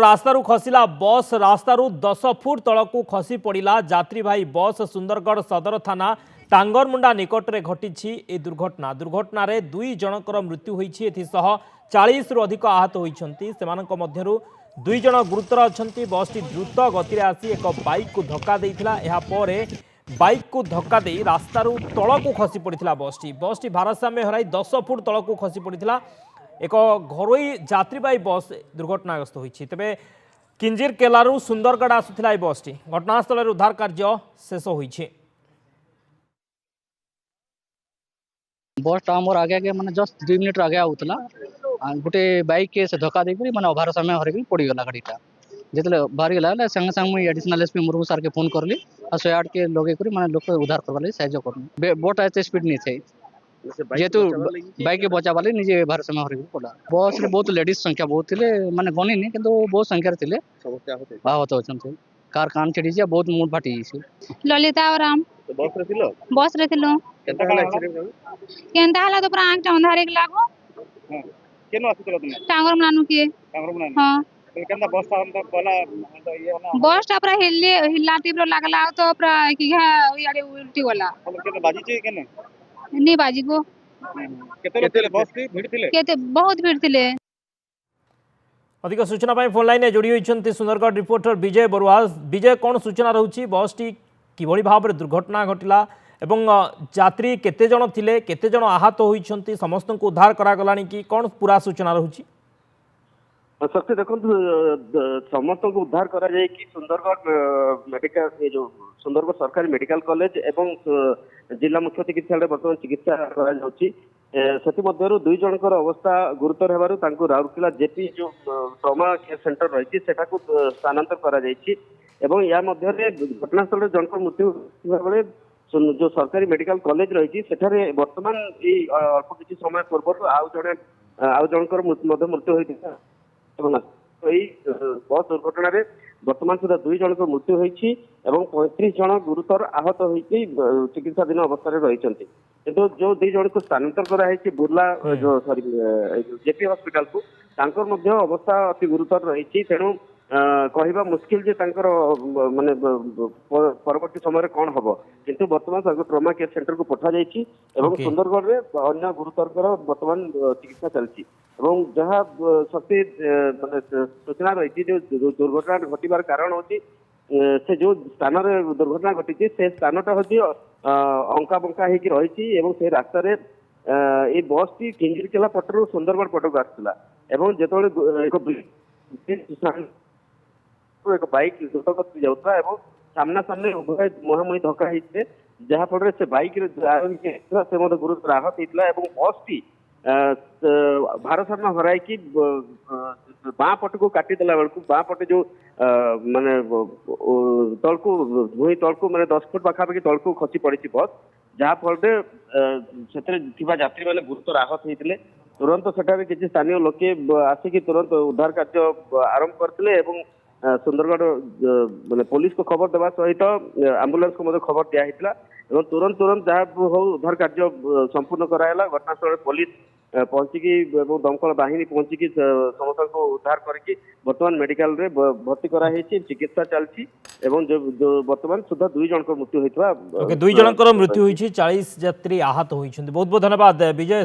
रास्तारू खसला बस रास्तारू 10 फुट तलकू खसी पड़ा यात्री भाई बस सुंदरगढ़ सदर थाना टांगरमुंडा निकट में घटी ए दुर्घटना दुर्घटन दुई जनकर मृत्यु होती 40 रु अधिक आहत होती दुई जन गुरुतर अच्छा बस टी द्रुत गति आसी एक बाइक को धक्का देइथिला एहा परे बाइक को धक्का दे रास्तारू तलकू खसी पड़ा बस टी भारसाम्य हराई 10 फुट तलकू खसी पड़ा एक घरोई यात्रीवाही बस दुर्घटनाग्रस्त होती तेज किंजिर केलारू सुंदरगढ़ आसुला बस टी घटनास्थल उद्धार कार्य शेष होती बस मोर आगे आगे मैंने जस्ट 2 मिनट आगे आउला गोटे बाइक के से धक्का देकर मैंने ओभार समय हर पड़गला गाड़ीटा जो बाहरी गला संगे संगे मुझे एडिशनल एसपी मुर्मू सार के फोन करली और 108 के लगे मैंने लोक उद्धार करवा साहय कर बोट एत स्पीड नहीं थे जेहेतु बाइक के बचा वाले निजे बाहर समय हर पड़ा बस रे बहुत लेडीज संख्या बहुत थे माने गणी नहीं किंतु बहुत संख्या थे आहत होती कार कान चढ़ी बहुत मुंड फाटी ललिता और राम बस रे थिलो केनता हला तो पूरा आंख अंधारे के लागो केनो आसीतला तुमे टांगर मनानु के टांगरमुना हां केनता बस ता हम पहला तो ये ना बस टा पूरा हिलाती पूरा लागला तो पूरा की घा यारे उल्टी वाला हम केने बाजी छै केने नहीं बाजी को केते बस की भीड़ थिले केते बहुत भीड़ थिले। अधिक सूचना पाई फोन लाइन जोड़ी होती सुंदरगढ़ रिपोर्टर विजय बरुआ विजय कौन सूचना रहुछि बस टी किभଳି भाबरे दुर्घटना घटिला एवं यात्री केते जण थिले केते जण आहत होइछन्ति समस्त को उद्धार करा गलानी कि कौन पूरा सूचना रहुछि सत्य देखो समस्त को उद्धार करा जाए कि सुंदरगढ़ मेडिकल ये जो सुंदरगढ़ सरकारी मेडिकल कॉलेज एवं जिला मुख्य चिकित्सालय बर्तमान चिकित्सा करा जाउछि सेति मध्यरु दुई जनकर अवस्था गुरुतर हेबारु तांको राउरकेला जेपी जो ट्रॉमा केयर सेंटर रही सेटा को स्थानांतर करा जाइछि एवं या मध्य घटनास्थल जनकर मृत्यु बेले जो सरकारी मेडिकल कॉलेज रही सेठारे वर्तमान अल्प किसी समय पूर्व आउ जनकर मृत्यु होता बस दुर्घटन बर्तमान सुधा दुई जन मृत्यु होती 35 जन गुरुतर आहत होती चिकित्साधीन अवस्था रही किंतु जो दुई जन को स्थानांतर कराई बुर्ला जो सॉरी जेपी हॉस्पिटल को तांकर अवस्था अति गुरुतर रही तेणु कहवा मुस्किल जे तांकर माने परवर्ती समय कौन हम किंतु वर्तमान ट्रॉमा केयर सेंटर को पठा जाइछि एवं सुंदरगढ़ रे अन्य गुरुतर वर्तमान चिकित्सा चलछि एवं जहाँ सत्य माने सूचना रही जो दुर्घटना घटवार कारण होची से जो स्थान दुर्घटना घटी से स्थानटा होची अंका बंका होगी रही एवं से रास्ता रे ये बस टी किंजिरकेला पटरू सुंदरगढ़ पटक आसला एवं जेतबेले एक बाइक द्रुत गति जाऊता एवं सामना सामने उभय मुहांमुही धक्का होते जहाँफल से बाइक से गुरुतर आहत होता है बस टी भारसाम्य हराई कि बाँ पट को काटिदेला बेलू बाँ पटे जो माने तलकू भूई तलकू माने 10 फुट पाखापाखि तलकू खसी पड़ी बस जहाँफल से यात्री मैंने गुरुतर आहत होते तुरंत सेठारे किसी स्थानीय लोके आसिक तुरंत उद्धार कार्य आरंभ करते सुंदरगढ़ माने पुलिस को खबर देवा सहित आंबुलांस को खबर दिया तुरंत तुरंत जहाँ हो उद्धार कार्य संपूर्ण कराला घटनास्थल पुलिस पहुंचिकी दमकल बाहिनी पहुंचिकी समस्त को उद्धार करके वर्तमान मेडिकल रे भर्ती कराई चिकित्सा चलती जो वर्तमान सुधा दुई जन मृत्यु होता दुई जनकर मृत्यु होती 40 यात्री आहत होती बहुत बहुत धन्यवाद विजय।